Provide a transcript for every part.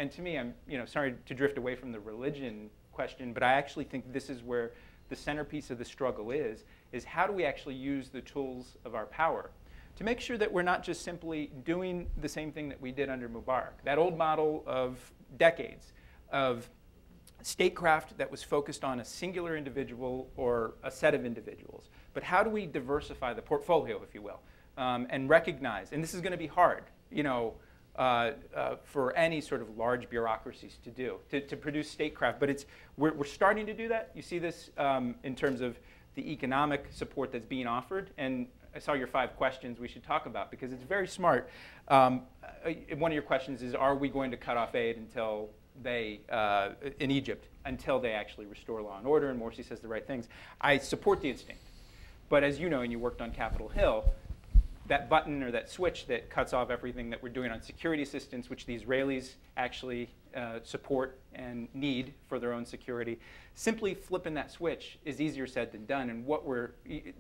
and to me, I'm sorry to drift away from the religion question, but I actually think this is where the centerpiece of the struggle is how do we actually use the tools of our power to make sure that we're not just simply doing the same thing that we did under Mubarak, that old model of decades of statecraft that was focused on a singular individual or a set of individuals. But how do we diversify the portfolio, if you will, and recognize, and this is going to be hard, for any sort of large bureaucracies to do, to produce statecraft. But we're starting to do that. You see this in terms of the economic support that's being offered. And I saw your 5 questions we should talk about because it's very smart. One of your questions is, are we going to cut off aid until in Egypt, until they actually restore law and order? And Morsi says the right things. I support the instinct. But as you know, and you worked on Capitol Hill, that button or that switch that cuts off everything that we're doing on security assistance, which the Israelis actually support and need for their own security, simply flipping that switch is easier said than done. And what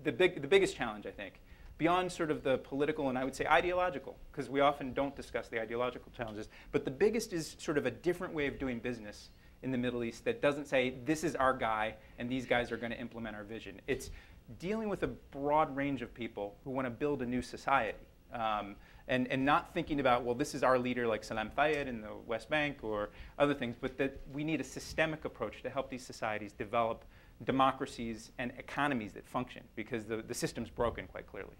the biggest challenge, I think, beyond sort of the political and I would say ideological, because we often don't discuss the ideological challenges, but the biggest is sort of a different way of doing business in the Middle East that doesn't say this is our guy and these guys are going to implement our vision. It's dealing with a broad range of people who want to build a new society and not thinking about, well, this is our leader like Salam Fayyad in the West Bank or other things, but that we need a systemic approach to help these societies develop democracies and economies that function because the system's broken quite clearly.